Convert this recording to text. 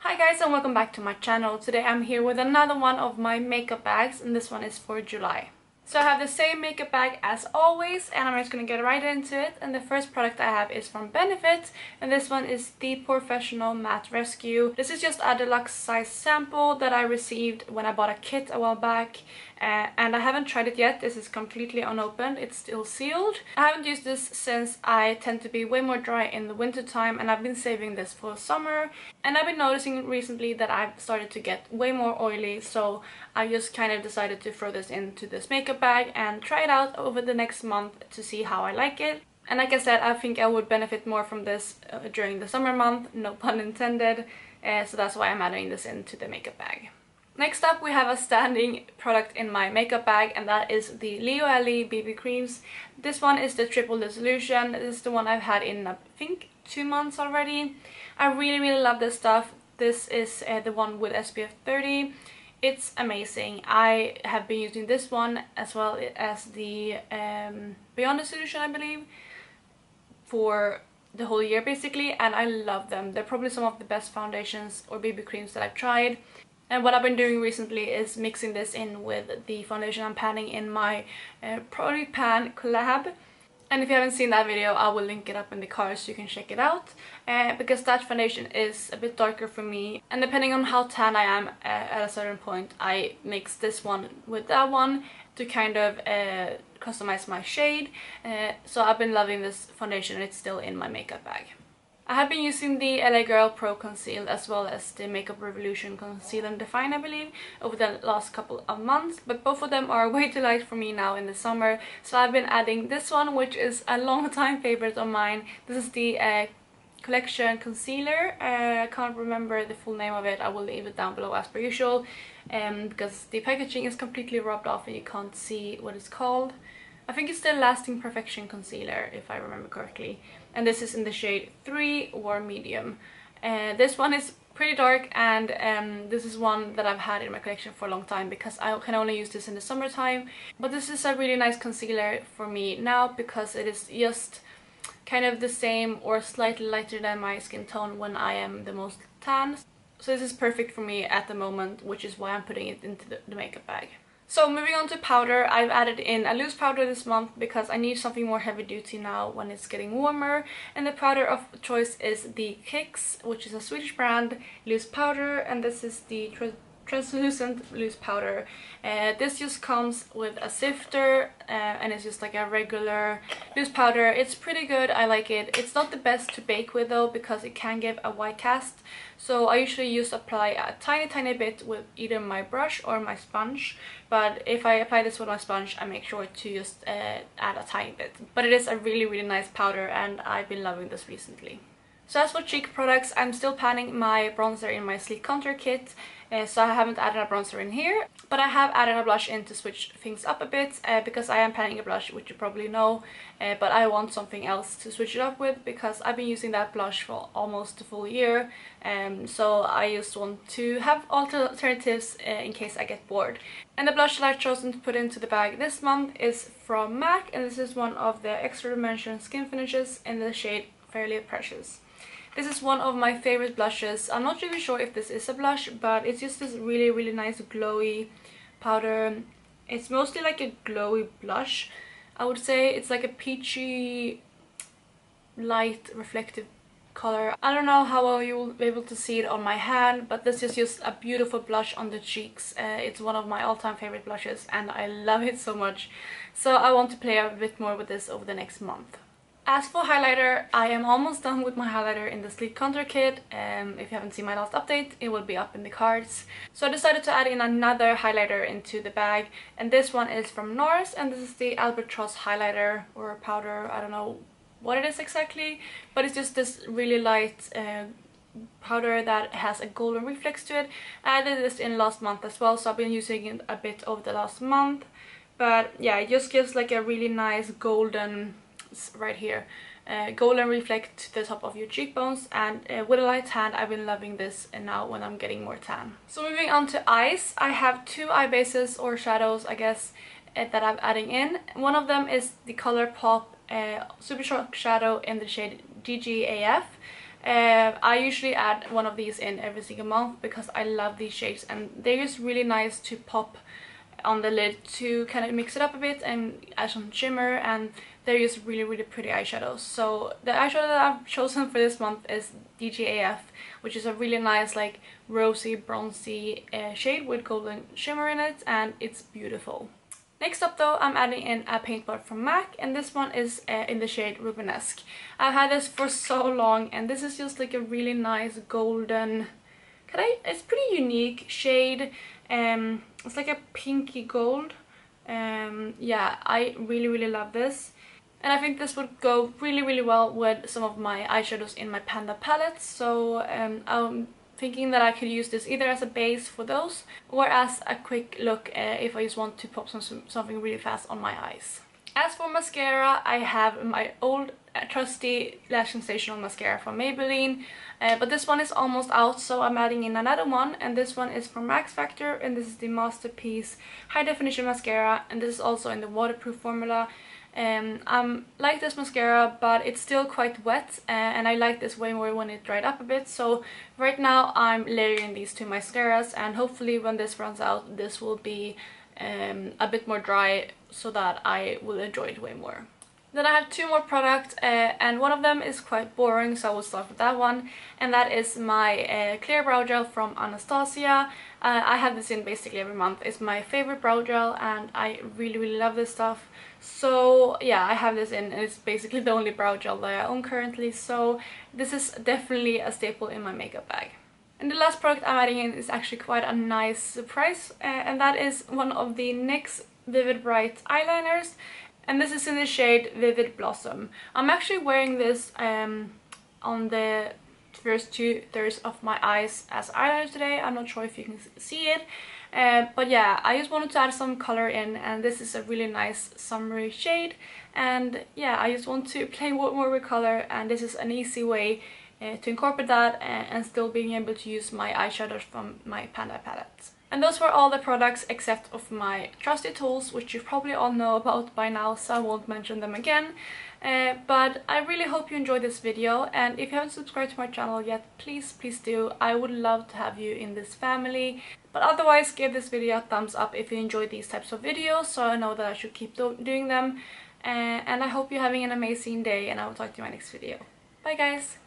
Hi guys, and welcome back to my channel. Today I'm here with another one of my makeup bags, and this one is for July. So I have the same makeup bag as always, and I'm just gonna get right into it. And the first product I have is from Benefit, and this one is the Porefessional Matte Rescue. This is just a deluxe size sample that I received when I bought a kit a while back. And I haven't tried it yet. This is completely unopened, it's still sealed. I haven't used this since I tend to be way more dry in the winter time, and I've been saving this for summer. And I've been noticing recently that I've started to get way more oily, so I just kind of decided to throw this into this makeup bag and try it out over the next month to see how I like it. And like I said, I think I would benefit more from this during the summer month, no pun intended, so that's why I'm adding this into the makeup bag. Next up, we have a standing product in my makeup bag, and that is the Lioele BB creams. This one is the Triple Dissolution. This is the one I've had in I think 2 months already. I really love this stuff. This is the one with SPF 30. It's amazing. I have been using this one as well as the Beyond Dissolution, I believe, for the whole year basically, and I love them. They're probably some of the best foundations or BB creams that I've tried. And what I've been doing recently is mixing this in with the foundation I'm panning in my Product Pan collab. And if you haven't seen that video, I will link it up in the card so you can check it out. Because that foundation is a bit darker for me, and depending on how tan I am at a certain point, I mix this one with that one to kind of customize my shade. So I've been loving this foundation, and it's still in my makeup bag. I have been using the LA Girl Pro Conceal as well as the Makeup Revolution Conceal and Define, I believe, over the last couple of months, but both of them are way too light for me now in the summer, so I've been adding this one, which is a long time favorite of mine. This is the Collection Concealer. I can't remember the full name of it. I will leave it down below as per usual, because the packaging is completely rubbed off and you can't see what it's called. I think it's the Lasting Perfection Concealer, if I remember correctly. And this is in the shade 3 Warm Medium. This one is pretty dark, and this is one that I've had in my collection for a long time because I can only use this in the summertime. But this is a really nice concealer for me now because it is just kind of the same or slightly lighter than my skin tone when I am the most tan. So this is perfect for me at the moment, which is why I'm putting it into the makeup bag. So moving on to powder, I've added in a loose powder this month because I need something more heavy duty now when it's getting warmer. And the powder of choice is the Kicks, which is a Swedish brand, loose powder, and this is the translucent loose powder. This just comes with a sifter, and it's just like a regular loose powder. It's pretty good, I like it. It's not the best to bake with though because it can give a white cast, so I usually apply a tiny bit with either my brush or my sponge. But if I apply this with my sponge, I make sure to just add a tiny bit. But it is a really nice powder, and I've been loving this recently. So as for cheek products, I'm still panning my bronzer in my Sleek Contour Kit, so I haven't added a bronzer in here, but I have added a blush in to switch things up a bit, because I am panning a blush, which you probably know, but I want something else to switch it up with because I've been using that blush for almost a full year, so I just want to have alternatives in case I get bored. And the blush that I've chosen to put into the bag this month is from MAC, and this is one of the Extra Dimension Skin Finishes in the shade Fairly Precious. This is one of my favorite blushes. I'm not really sure if this is a blush, but it's just this really nice glowy powder. It's mostly like a glowy blush, I would say. It's like a peachy, light, reflective color. I don't know how well you will be able to see it on my hand, but this is just a beautiful blush on the cheeks. It's one of my all-time favorite blushes, and I love it so much. So I want to play a bit more with this over the next month. As for highlighter, I am almost done with my highlighter in the Sleek Contour Kit. If you haven't seen my last update, it will be up in the cards. So I decided to add in another highlighter into the bag, and this one is from NARS, and this is the Albatross highlighter or powder. I don't know what it is exactly, but it's just this really light powder that has a golden reflex to it. I added this in last month as well, so I've been using it a bit over the last month. But yeah, it just gives like a really nice golden, right here, golden reflect to the top of your cheekbones, and with a light hand I've been loving this, and now when I'm getting more tan. So moving on to eyes, I have two eye bases or shadows, I guess, that I'm adding in. One of them is the ColourPop Supershock shadow in the shade DGAF, I usually add one of these in every single month because I love these shades, and they're just really nice to pop on the lid to kind of mix it up a bit and add some shimmer, and they're just really pretty eyeshadows. So the eyeshadow that I've chosen for this month is DGAF, which is a really nice like rosy bronzy shade with golden shimmer in it, and it's beautiful. Next up though, I'm adding in a Paintpot from MAC, and this one is in the shade Rubenesque. I've had this for so long, and this is just like a really nice golden, it's pretty unique shade. It's like a pinky gold. Yeah, I really love this, and I think this would go really well with some of my eyeshadows in my Panda palette. So I'm thinking that I could use this either as a base for those or as a quick look if I just want to pop something really fast on my eyes. As for mascara, I have my old trusty Lash Sensational mascara from Maybelline, but this one is almost out, so I'm adding in another one, and this one is from Max Factor, and this is the Masterpiece High Definition Mascara, and this is also in the waterproof formula. I like this mascara, but it's still quite wet, and I like this way more when it dried up a bit. So right now I'm layering these two mascaras, and hopefully when this runs out, this will be a bit more dry so that I will enjoy it way more. Then I have two more products, and one of them is quite boring, so I will start with that one, and that is my clear brow gel from Anastasia. I have this in basically every month. It's my favorite brow gel, and I really love this stuff. So yeah, I have this in, and it's basically the only brow gel that I own currently, so this is definitely a staple in my makeup bag. And the last product I'm adding in is actually quite a nice surprise, and that is one of the NYX Vivid Bright eyeliners, and this is in the shade Vivid Blossom. I'm actually wearing this on the first 2/3 of my eyes as eyeliner today. I'm not sure if you can see it, but yeah, I just wanted to add some color in, and this is a really nice summery shade, and yeah, I just want to play more with color, and this is an easy way to incorporate that and still being able to use my eyeshadows from my Panda palette. And those were all the products except of my trusty tools, which you probably all know about by now, so I won't mention them again. But I really hope you enjoyed this video, and if you haven't subscribed to my channel yet, please do. I would love to have you in this family. But otherwise, give this video a thumbs up if you enjoy these types of videos, so I know that I should keep doing them. And I hope you're having an amazing day, and I will talk to you in my next video. Bye guys!